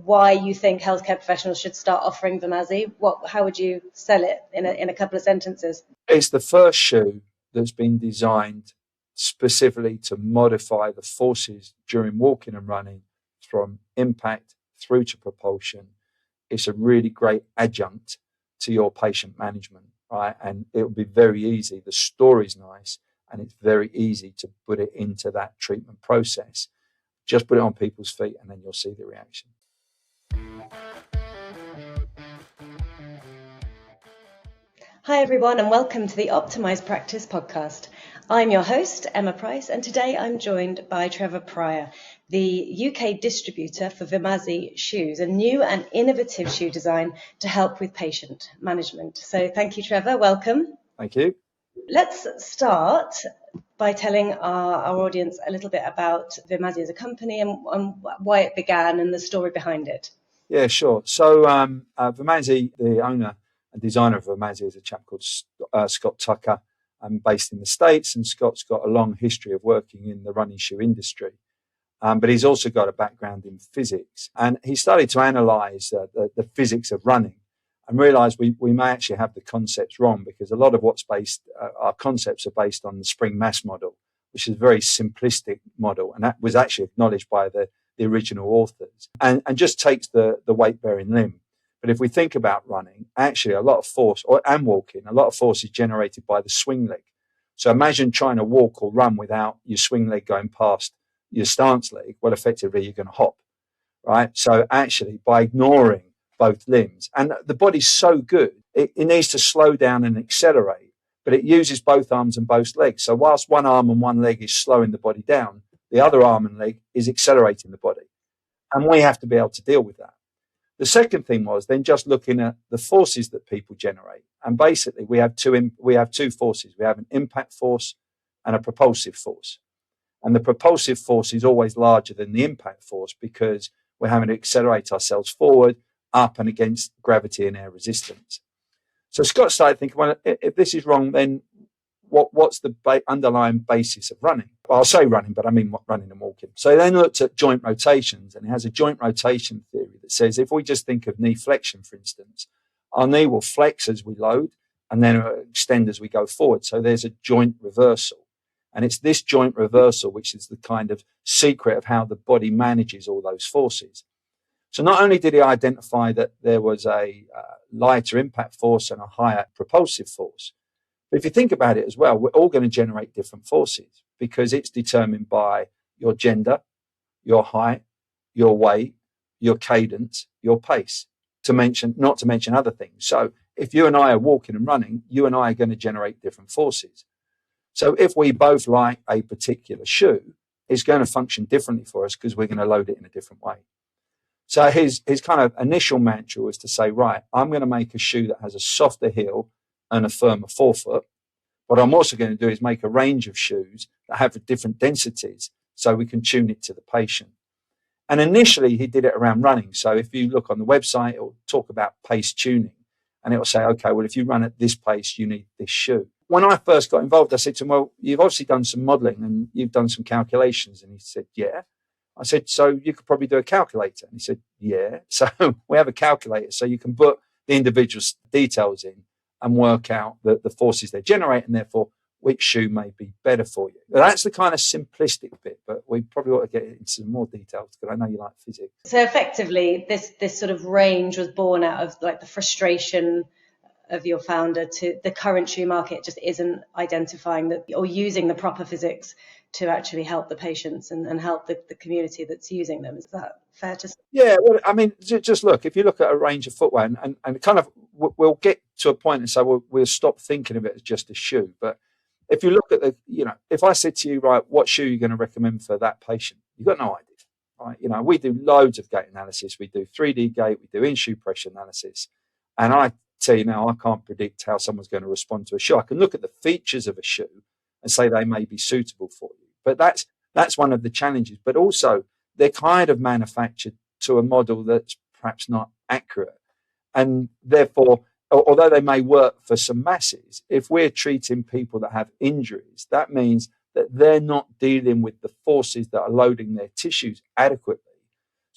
why you think healthcare professionals should start offering Vimazi. How would you sell it in a couple of sentences? It's the first shoe that's been designed specifically to modify the forces during walking and running from impact through to propulsion. It's a really great adjunct to your patient management, right? And it will be very easy. The story's nice, and it's very easy to put it into that treatment process. Just put it on people's feet, and then you'll see the reaction. Hi everyone, and welcome to the Optimised Practice Podcast. I'm your host, Emma Price, and today I'm joined by Trevor Prior, the UK distributor for Vimazi shoes, a new and innovative shoe design to help with patient management. So thank you, Trevor. Welcome. Thank you. Let's start by telling our audience a little bit about Vimazi as a company and why it began and the story behind it. Yeah, sure. So Vimazi, the owner and designer of Vimazi, is a chap called Scott Tucker, based in the States, and Scott's got a long history of working in the running shoe industry. But he's also got a background in physics, and he started to analyse the physics of running and realised we may actually have the concepts wrong, because a lot of what's based, our concepts are based on the spring mass model, which is a very simplistic model, and that was actually acknowledged by the original authors, and just takes the weight-bearing limb. But if we think about running, actually a lot of force, and walking, a lot of force is generated by the swing leg. So imagine trying to walk or run without your swing leg going past your stance leg. Well, effectively, you're going to hop, right? So actually, by ignoring both limbs, and the body's so good, it needs to slow down and accelerate, but it uses both arms and both legs. So whilst one arm and one leg is slowing the body down, the other arm and leg is accelerating the body. And we have to be able to deal with that. The second thing was then just looking at the forces that people generate. And basically we have two forces. We have an impact force and a propulsive force. And the propulsive force is always larger than the impact force, because we're having to accelerate ourselves forward, up, and against gravity and air resistance. So Scott started thinking, well, if this is wrong, then what's the underlying basis of running? Well, I'll say running, but I mean running and walking. So he then looked at joint rotations, and he has a joint rotation theory that says if we just think of knee flexion, for instance, our knee will flex as we load and then extend as we go forward. So there's a joint reversal. And it's this joint reversal which is the kind of secret of how the body manages all those forces. So not only did he identify that there was a lighter impact force and a higher propulsive force, but if you think about it as well, we're all going to generate different forces, because it's determined by your gender, your height, your weight, your cadence, your pace, not to mention other things. So if you and I are walking and running, you and I are going to generate different forces. So if we both like a particular shoe, it's going to function differently for us because we're going to load it in a different way. So his kind of initial mantra was to say, right, I'm going to make a shoe that has a softer heel and a firmer forefoot. What I'm also going to do is make a range of shoes that have different densities so we can tune it to the patient. And initially he did it around running. So if you look on the website, it will talk about pace tuning, and it will say, okay, well, if you run at this pace, you need this shoe. When I first got involved, I said to him, well, you've obviously done some modeling and you've done some calculations. And he said, yeah. I said, so you could probably do a calculator. And he said, yeah. So we have a calculator, so you can put the individual details in and work out the forces they generate, and therefore which shoe may be better for you. That's the kind of simplistic bit, but we probably ought to get into some more details, because I know you like physics. So effectively, this sort of range was born out of like the frustration of your founder to the current shoe market just isn't identifying that or using the proper physics to actually help the patients and help the community that's using them. Is that fair to say? Yeah, well, I mean, just look, if you look at a range of footwear and kind of, we'll get to a point and say, we'll stop thinking of it as just a shoe. But if you look at if I said to you, right, what shoe are you going to recommend for that patient? You've got no idea, right? We do loads of gait analysis. We do 3D gait, we do in-shoe pressure analysis. And I tell you now, I can't predict how someone's going to respond to a shoe. I can look at the features of a shoe and say they may be suitable for you. But that's one of the challenges. But also, they're kind of manufactured to a model that's perhaps not accurate. And therefore, although they may work for some masses, if we're treating people that have injuries, that means that they're not dealing with the forces that are loading their tissues adequately.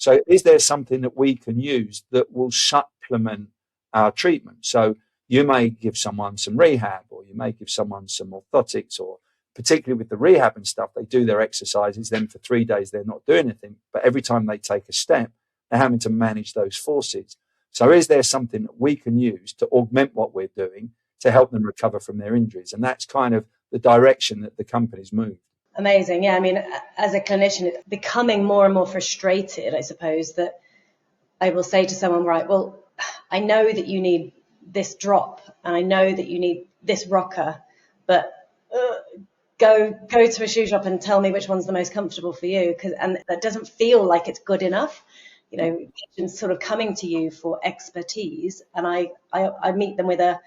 So is there something that we can use that will supplement our treatment? So you may give someone some rehab, or you may give someone some orthotics, or particularly with the rehab and stuff, they do their exercises, then for 3 days they're not doing anything. But every time they take a step, they're having to manage those forces. So is there something that we can use to augment what we're doing to help them recover from their injuries? And that's kind of the direction that the company's moved. Amazing. Yeah, I mean, as a clinician, it's becoming more and more frustrated, I suppose, that I will say to someone, right, well, I know that you need this drop and I know that you need this rocker, but go to a shoe shop and tell me which one's the most comfortable for you, and that doesn't feel like it's good enough. You know, patients sort of coming to you for expertise, and I meet them with a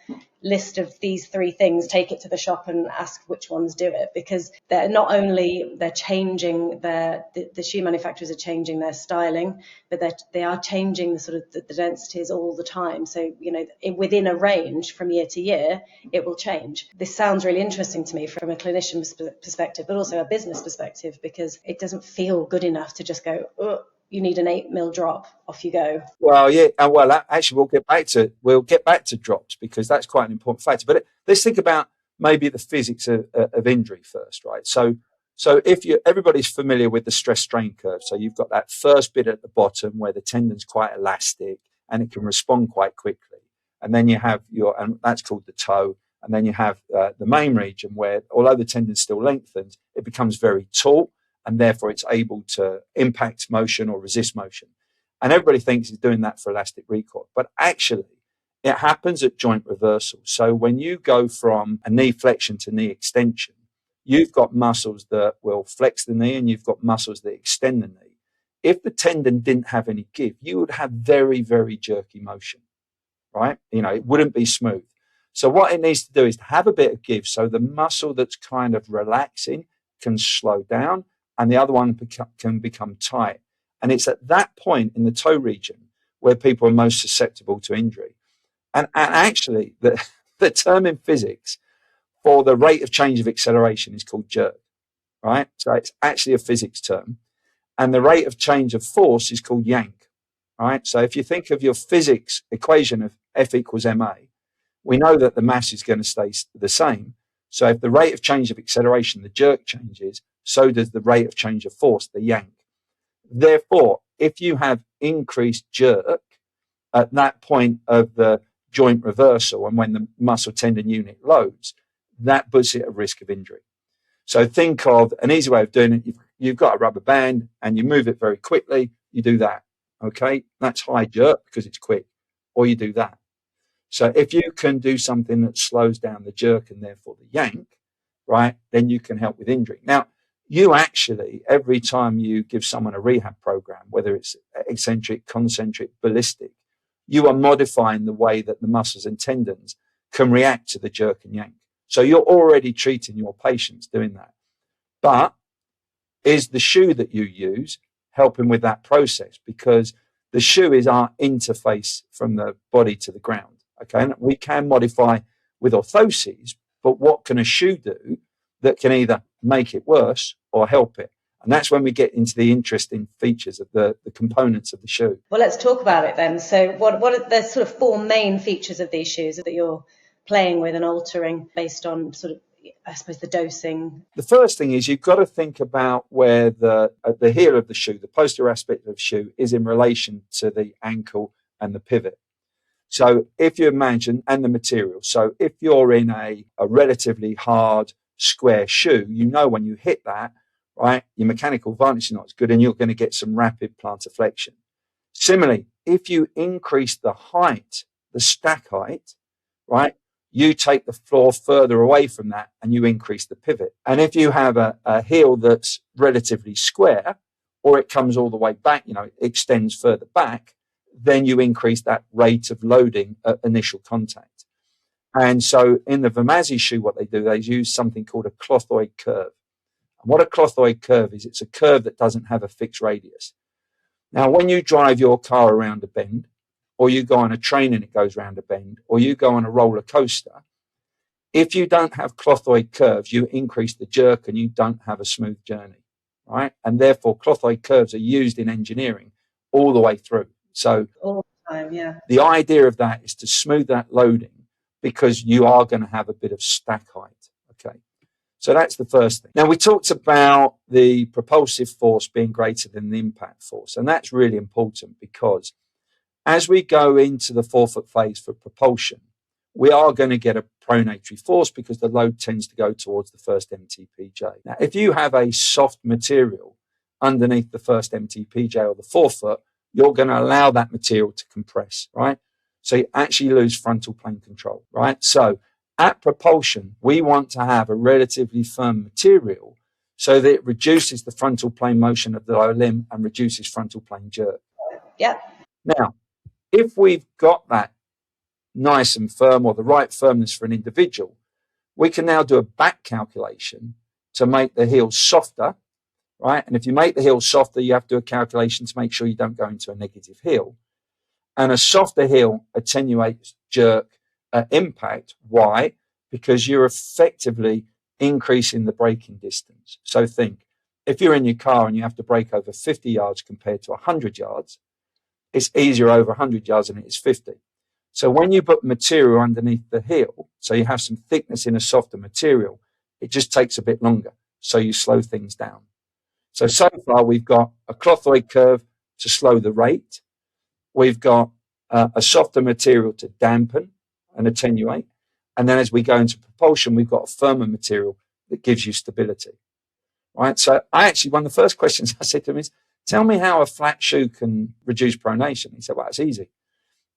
list of these 3 things, take it to the shop and ask which ones do it, because they're not only they're changing the shoe manufacturers are changing their styling, but they are changing the sort of the densities all the time. So, you know, within a range from year to year, it will change. This sounds really interesting to me from a clinician perspective, but also a business perspective, because it doesn't feel good enough to just go, oh, you need an 8 mil drop, off you go. Well, yeah. Well, actually, we'll get back to drops, because that's quite an important factor. But let's think about maybe the physics of injury first, right? So if everybody's familiar with the stress strain curve. So you've got that first bit at the bottom where the tendon's quite elastic and it can respond quite quickly. And then you have and that's called the toe. And then you have the main region where, although the tendon still lengthens, it becomes very taut, and therefore it's able to impact motion or resist motion. And everybody thinks it's doing that for elastic recoil. But actually, it happens at joint reversal. So when you go from a knee flexion to knee extension, you've got muscles that will flex the knee and you've got muscles that extend the knee. If the tendon didn't have any give, you would have very, very jerky motion, right? You know, it wouldn't be smooth. So what it needs to do is to have a bit of give, so the muscle that's kind of relaxing can slow down and the other one can become tight. And it's at that point in the toe region where people are most susceptible to injury. And actually, the term in physics for the rate of change of acceleration is called jerk, right? So it's actually a physics term. And the rate of change of force is called yank, right? So if you think of your physics equation of F equals ma, we know that the mass is going to stay the same. So if the rate of change of acceleration, the jerk, changes, so does the rate of change of force, the yank. Therefore, if you have increased jerk at that point of the joint reversal and when the muscle tendon unit loads, that puts it at risk of injury. So think of an easy way of doing it. You've got a rubber band and you move it very quickly. You do that. Okay. That's high jerk because it's quick. Or you do that. So if you can do something that slows down the jerk and therefore the yank, right, then you can help with injury. Now, you actually, every time you give someone a rehab program, whether it's eccentric, concentric, ballistic, you are modifying the way that the muscles and tendons can react to the jerk and yank. So you're already treating your patients doing that. But is the shoe that you use helping with that process? Because the shoe is our interface from the body to the ground. Okay, and we can modify with orthoses, but what can a shoe do that can either make it worse or help it? And that's when we get into the interesting features of the components of the shoe. Well, let's talk about it then. So what are the sort of 4 main features of these shoes that you're playing with and altering based on sort of, I suppose, the dosing? The first thing is you've got to think about where the heel of the shoe, the posterior aspect of the shoe, is in relation to the ankle and the pivot. So if you imagine, and the material, so if you're in a relatively hard square shoe, you know when you hit that, right, your mechanical advantage is not as good and you're going to get some rapid plantar flexion. Similarly, if you increase the height, the stack height, right, you take the floor further away from that and you increase the pivot. And if you have a heel that's relatively square, or it comes all the way back, you know, it extends further back, then you increase that rate of loading at initial contact. And so in the Vimazi shoe, what they do, they use something called a clothoid curve. And what a clothoid curve is, it's a curve that doesn't have a fixed radius. Now, when you drive your car around a bend, or you go on a train and it goes around a bend, or you go on a roller coaster, if you don't have clothoid curves, you increase the jerk and you don't have a smooth journey, right? And therefore, clothoid curves are used in engineering all the way through. So all the time, yeah. The idea of that is to smooth that loading because you are going to have a bit of stack height. Okay. So that's the first thing. Now, we talked about the propulsive force being greater than the impact force. And that's really important because as we go into the forefoot phase for propulsion, we are going to get a pronatory force because the load tends to go towards the first MTPJ. Now, if you have a soft material underneath the first MTPJ or the forefoot, you're going to allow that material to compress, right? So you actually lose frontal plane control, right? So at propulsion, we want to have a relatively firm material so that it reduces the frontal plane motion of the lower limb and reduces frontal plane jerk. Yep. Now, if we've got that nice and firm or the right firmness for an individual, we can now do a back calculation to make the heel softer, right? And if you make the heel softer, you have to do a calculation to make sure you don't go into a negative heel. And a softer heel attenuates jerk impact. Why? Because you're effectively increasing the braking distance. So think, if you're in your car and you have to brake over 50 yards compared to 100 yards, it's easier over 100 yards than it is 50. So when you put material underneath the heel, so you have some thickness in a softer material, it just takes a bit longer. So you slow things down. So far we've got a clothoid curve to slow the rate. We've got a softer material to dampen and attenuate. And then as we go into propulsion, we've got a firmer material that gives you stability. Right. So one of the first questions I said to him is, tell me how a flat shoe can reduce pronation. He said, well, it's easy.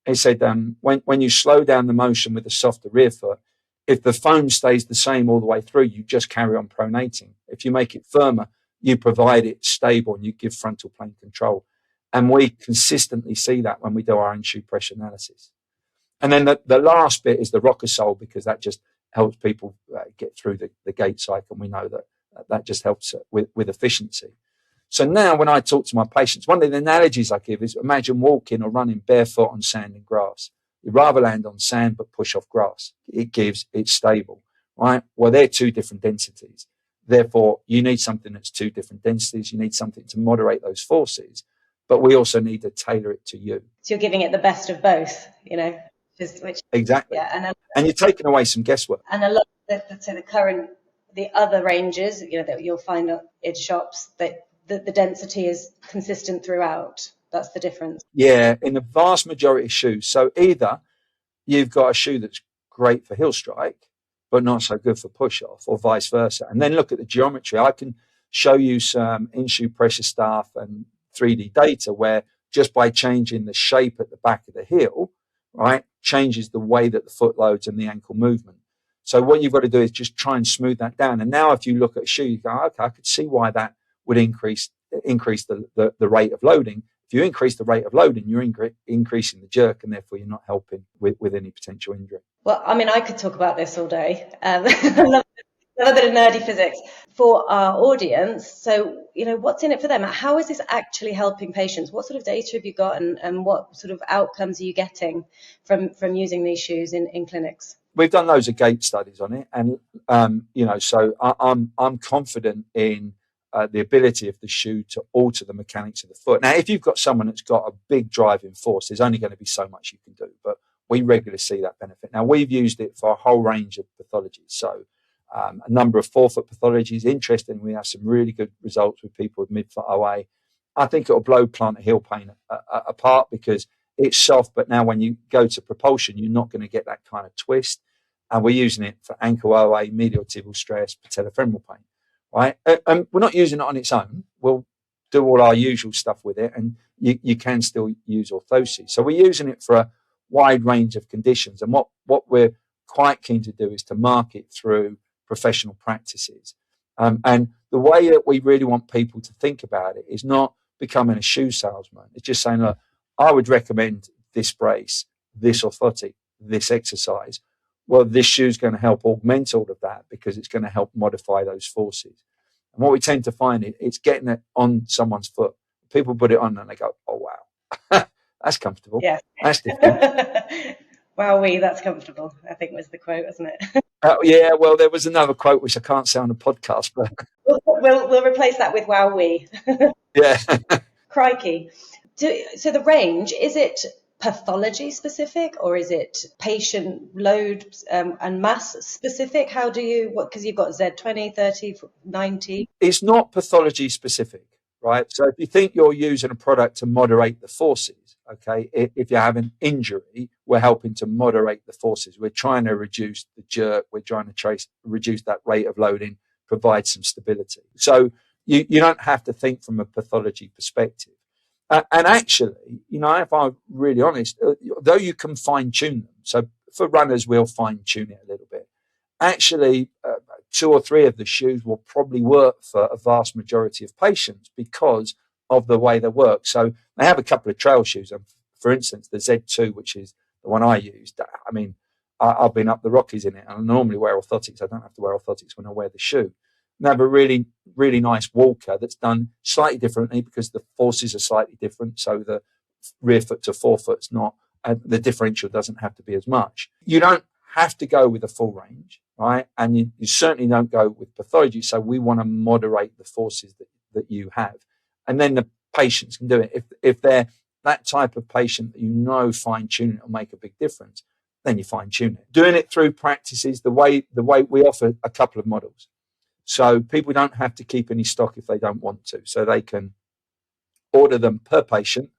He said, when you slow down the motion with a softer rear foot, if the foam stays the same all the way through, you just carry on pronating. If you make it firmer, you provide it stable and you give frontal plane control. And we consistently see that when we do our in-shoe pressure analysis. And then the last bit is the rocker sole, because that just helps people get through the gait cycle. And we know that just helps with efficiency. So now when I talk to my patients, one of the analogies I give is imagine walking or running barefoot on sand and grass. You'd rather land on sand but push off grass. It's stable, right? Well, they're two different densities. Therefore, you need something that's two different densities. You need something to moderate those forces, but we also need to tailor it to you. So you're giving it the best of both, which exactly. Yeah, and you're taking away some guesswork. And a lot of the other ranges, that you'll find in shops, that the density is consistent throughout. That's the difference. Yeah, in the vast majority of shoes. So either you've got a shoe that's great for heel strike, but not so good for push off, or vice versa. And then look at the geometry. I can show you some in-shoe pressure stuff and 3D data where just by changing the shape at the back of the heel, right, changes the way that the foot loads and the ankle movement. So what you've got to do is just try and smooth that down. And now if you look at a shoe, you go, okay, I could see why that would increase the rate of loading. If you increase the rate of loading, you're increasing the jerk, and therefore you're not helping with any potential injury. Well, I mean, I could talk about this all day. I love a bit of nerdy physics for our audience. So, what's in it for them? How is this actually helping patients? What sort of data have you got, and what sort of outcomes are you getting from using these shoes in clinics? We've done loads of gait studies on it, and so I'm confident in the ability of the shoe to alter the mechanics of the foot. Now, if you've got someone that's got a big driving force, there's only going to be so much you can do, but we regularly see that benefit. Now, we've used it for a whole range of pathologies. So a number of forefoot pathologies. Interesting, we have some really good results with people with midfoot OA. I think it'll blow plantar heel pain apart because it's soft, but now when you go to propulsion, you're not going to get that kind of twist. And we're using it for ankle OA, medial tibial stress, patellofemoral pain, right? And we're not using it on its own. We'll do all our usual stuff with it, and you can still use orthosis. So we're using it for a wide range of conditions. And what we're quite keen to do is to market through professional practices. And the way that we really want people to think about it is not becoming a shoe salesman. It's just saying, look, I would recommend this brace, this orthotic, this exercise. Well, this shoe is going to help augment all of that because it's going to help modify those forces. And what we tend to find is it's getting it on someone's foot. People put it on and they go, oh, wow, that's comfortable. Yeah. That's different. Wowee, that's comfortable, I think was the quote, wasn't it? Yeah, well, there was another quote which I can't say on the podcast, but we'll replace that with wowee. Yeah. Crikey. So the range, is it pathology specific or is it patient load and mass specific? How do you, because you've got Z20, 30, 90? It's not pathology specific, right? So if you think you're using a product to moderate the forces, okay, if you have an injury, we're helping to moderate the forces. We're trying to reduce the jerk. We're trying to reduce that rate of loading, provide some stability. So you don't have to think from a pathology perspective. And actually, if I'm really honest, though you can fine tune them, so for runners, we'll fine tune it a little bit. Actually, 2 or 3 of the shoes will probably work for a vast majority of patients because of the way they work. So they have a couple of trail shoes. And for instance, the Z2, which is the one I used, I mean, I've been up the Rockies in it, and I normally wear orthotics. I don't have to wear orthotics when I wear the shoe. And have a really, really nice walker that's done slightly differently because the forces are slightly different. So the rear foot to forefoot's not, the differential doesn't have to be as much. You don't have to go with a full range, right? And you certainly don't go with pathology. So we want to moderate the forces that you have. And then the patients can do it. If they're that type of patient that fine tuning will make a big difference, then you fine tune it. Doing it through practices, the way we offer a couple of models. So people don't have to keep any stock if they don't want to. So they can order them per patient.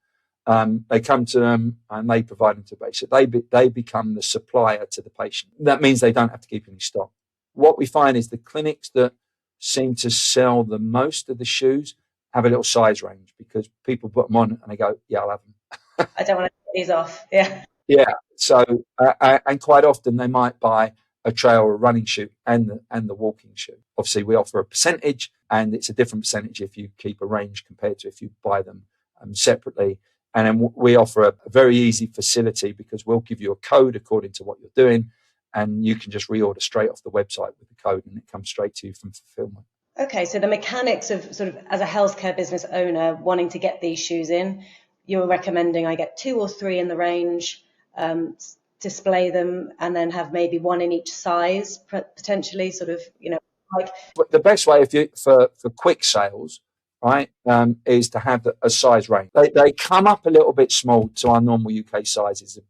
They come to them and they provide them to the patient. They become the supplier to the patient. That means they don't have to keep any stock. What we find is the clinics that seem to sell the most of the shoes have a little size range because people put them on and they go, yeah, I'll have them. I don't want to take these off. Yeah. Yeah. So, and quite often they might buy a trail or a running shoe and the walking shoe. Obviously, we offer a percentage, and it's a different percentage if you keep a range compared to if you buy them separately. And then we offer a very easy facility because we'll give you a code according to what you're doing, and you can just reorder straight off the website with the code, and it comes straight to you from fulfillment. Okay, so the mechanics of sort of as a healthcare business owner wanting to get these shoes in, you're recommending I get 2 or 3 in the range, display them, and then have maybe 1 in each size, potentially, sort of, like. But the best way for quick sales, right, is to have a size range. They come up a little bit small to our normal UK sizes,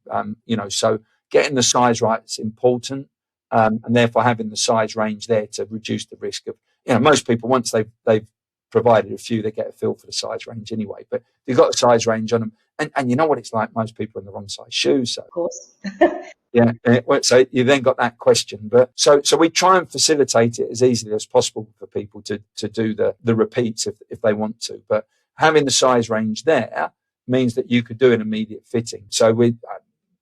so getting the size right is important, and therefore having the size range there to reduce the risk of, most people, once they've provided a few, they get a feel for the size range anyway. But you've got the size range on them, and you know what it's like, most people are in the wrong size shoes. So. Of course. Yeah. So you then got that question, but so we try and facilitate it as easily as possible for people to do the repeats if they want to. But having the size range there means that you could do an immediate fitting. So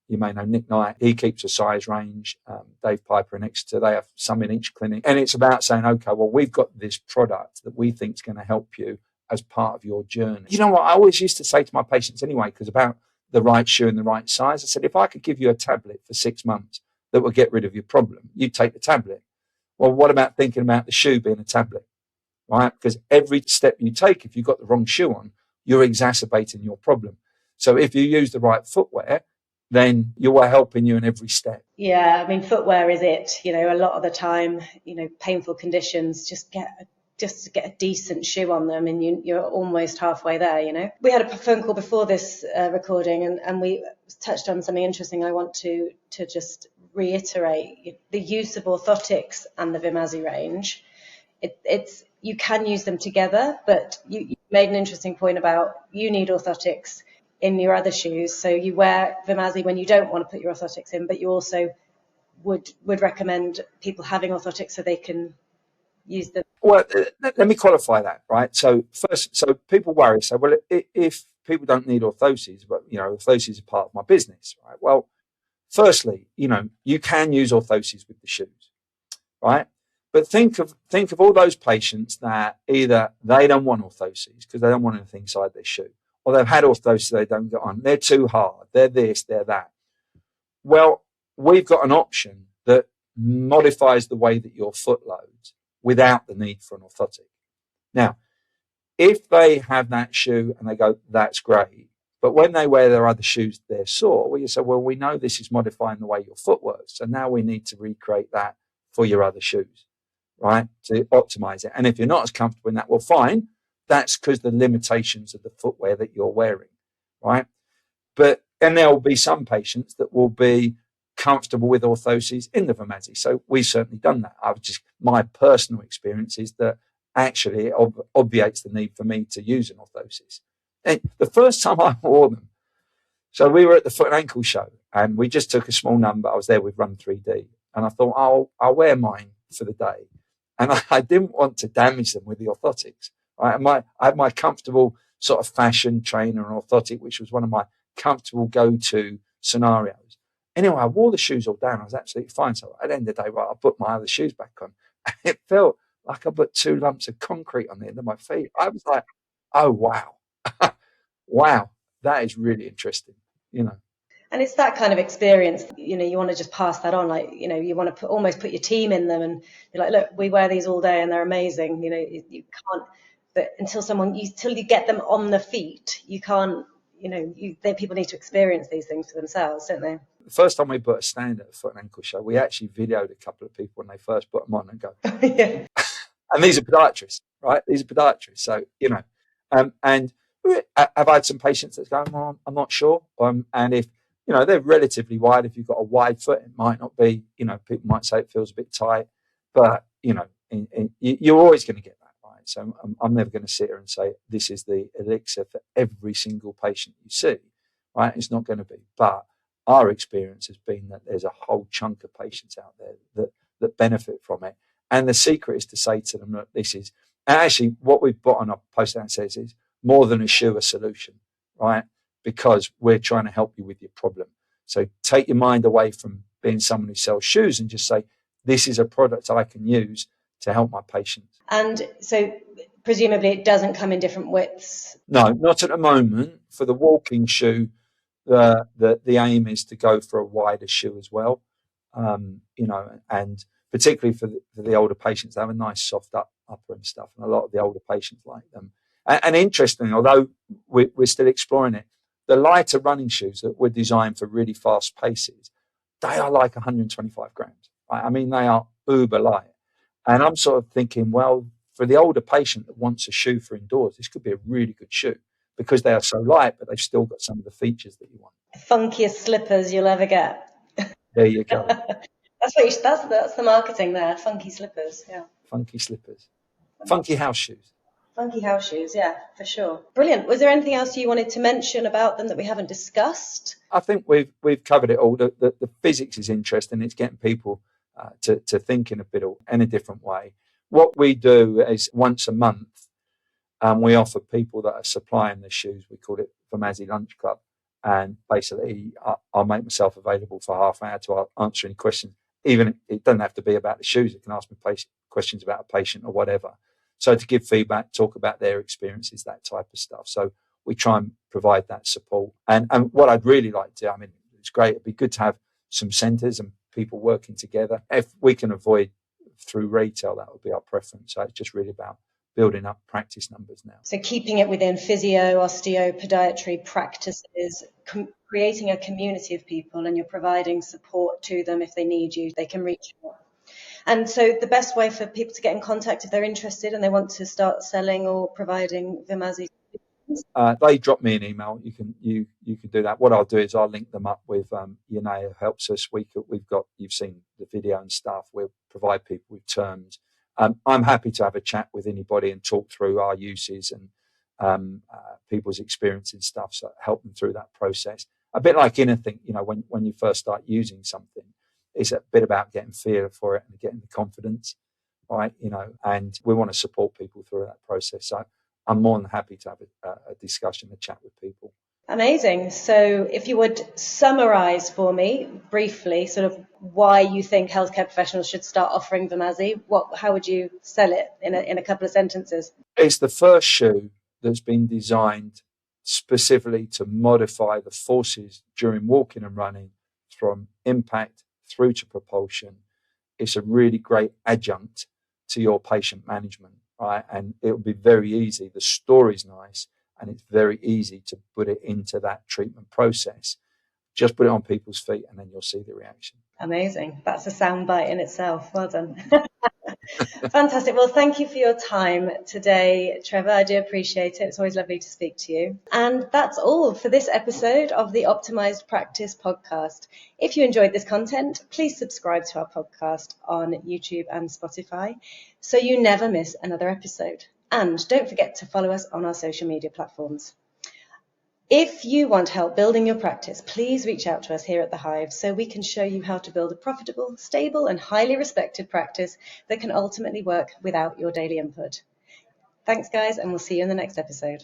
you may know Nick Knight, he keeps a size range. Dave Piper and Exeter, they have some in each clinic. And it's about saying, okay, well, we've got this product that we think is going to help you as part of your journey. You know what I always used to say to my patients anyway, because about the right shoe and the right size, I said, if I could give you a tablet for 6 months that would get rid of your problem, you'd take the tablet. Well, what about thinking about the shoe being a tablet, right? Because every step you take, if you've got the wrong shoe on, you're exacerbating your problem. So if you use the right footwear, then you are helping you in every step. Yeah, I mean, footwear is it. A lot of the time, painful conditions, just to get a decent shoe on them, and you're almost halfway there. We had a phone call before this recording, and we touched on something interesting. I want to just reiterate the use of orthotics and the Vimazi range. It's you can use them together, but you made an interesting point about you need orthotics in your other shoes. So you wear Vimazi when you don't want to put your orthotics in, but you also would recommend people having orthotics so they can use them. Well, let me qualify that, right? So first, people worry. So, well, if people don't need orthoses, but orthoses are part of my business, right? Well, firstly, you can use orthoses with the shoes, right? But think of all those patients that either they don't want orthoses because they don't want anything inside their shoe, or they've had orthoses they don't get on. They're too hard. They're this, they're that. Well, we've got an option that modifies the way that your foot loads without the need for an orthotic. Now, if they have that shoe and they go, that's great, but when they wear their other shoes, they're sore, well, you say, well, we know this is modifying the way your foot works, so now we need to recreate that for your other shoes, right, to optimize it. And if you're not as comfortable in that, well, fine, that's because the limitations of the footwear that you're wearing. right? And there will be some patients that will be comfortable with orthoses in the Vimazi. So we've certainly done that. My personal experience is that actually it obviates the need for me to use an orthosis. And the first time I wore them, so we were at the Foot and Ankle show and we just took a small number. I was there with Run 3D and I thought, I'll wear mine for the day. And I didn't want to damage them with the orthotics. Right? And I had my comfortable sort of fashion trainer and orthotic, which was one of my comfortable go-to scenarios. Anyway, I wore the shoes all down. I was absolutely fine. So at the end of the day, I put my other shoes back on. And it felt like I put 2 lumps of concrete on the end of my feet. I was like, oh, wow. Wow, that is really interesting, And it's that kind of experience, you want to just pass that on. Like, you want to almost put your team in them and you're like, look, we wear these all day and they're amazing. You can't, but until you get them on the feet, you can't, people need to experience these things for themselves, don't they? The first time we put a stand at a Foot and Ankle show, we actually videoed a couple of people when they first put them on and go, yeah. And these are podiatrists, right? These are podiatrists. So, and I've had some patients that go, well, I'm not sure. And if, they're relatively wide, if you've got a wide foot, it might not be, people might say it feels a bit tight, but, you're always going to get that, right? So I'm never going to sit here and say, this is the elixir for every single patient you see, right? It's not going to be. But our experience has been that there's a whole chunk of patients out there that benefit from it. And the secret is to say to them, look, and actually what we've put on our post that says is more than a shoe, a solution, right? Because we're trying to help you with your problem. So take your mind away from being someone who sells shoes and just say, this is a product I can use to help my patients. And so presumably it doesn't come in different widths? No, not at the moment. For the walking shoe, the aim is to go for a wider shoe as well, and particularly for the older patients, they have a nice soft upper and stuff, and a lot of the older patients like them. And interestingly, although we're still exploring it, the lighter running shoes that were designed for really fast paces, they are like 125 grams. Right? I mean, they are uber light. And I'm sort of thinking, well, for the older patient that wants a shoe for indoors, this could be a really good shoe because they are so light, but they've still got some of the features that you want. The funkiest slippers you'll ever get. There you go. That's the marketing there. Funky slippers, yeah. Funky slippers. Funky house shoes. Funky house shoes, yeah, for sure. Brilliant. Was there anything else you wanted to mention about them that we haven't discussed? I think we've covered it all. The physics is interesting. It's getting people to think in a different way. What we do is once a month, we offer people that are supplying the shoes. We call it Vimazi Lunch Club. And basically, I'll make myself available for half an hour to answer any questions. Even it doesn't have to be about the shoes. It can ask me questions about a patient or whatever. So to give feedback, talk about their experiences, that type of stuff. So we try and provide that support. And what I'd really like to, it's great. It'd be good to have some centres and people working together. If we can avoid through retail, that would be our preference. So it's just really about building up practice numbers now. So keeping it within physio, osteo, podiatry practices, creating a community of people, and you're providing support to them if they need you, they can reach you. And so the best way for people to get in contact if they're interested and they want to start selling or providing Vimazi? They drop me an email. You can do that. What I'll do is I'll link them up with who helps us. You've seen the video and stuff. We'll provide people with terms. I'm happy to have a chat with anybody and talk through our uses and people's experience and stuff. So help them through that process. A bit like anything, when you first start using something, it's a bit about getting feel for it and getting the confidence, right? And we want to support people through that process. So I'm more than happy to have a discussion, a chat with people. Amazing. So if you would summarize for me briefly sort of why you think healthcare professionals should start offering Vimazi, how would you sell it in a couple of sentences? It's the first shoe that's been designed specifically to modify the forces during walking and running from impact through to propulsion. It's a really great adjunct to your patient management, right? And it'll be very easy. The story's nice and it's very easy to put it into that treatment process. Just put it on people's feet and then you'll see the reaction. Amazing. That's a soundbite in itself. Well done. Fantastic. Well, thank you for your time today, Trevor. I do appreciate it. It's always lovely to speak to you. And that's all for this episode of the Optimised Practice Podcast. If you enjoyed this content, please subscribe to our podcast on YouTube and Spotify so you never miss another episode. And don't forget to follow us on our social media platforms. If you want help building your practice, please reach out to us here at the Hive so we can show you how to build a profitable, stable, and highly respected practice that can ultimately work without your daily input. Thanks, guys, and we'll see you in the next episode.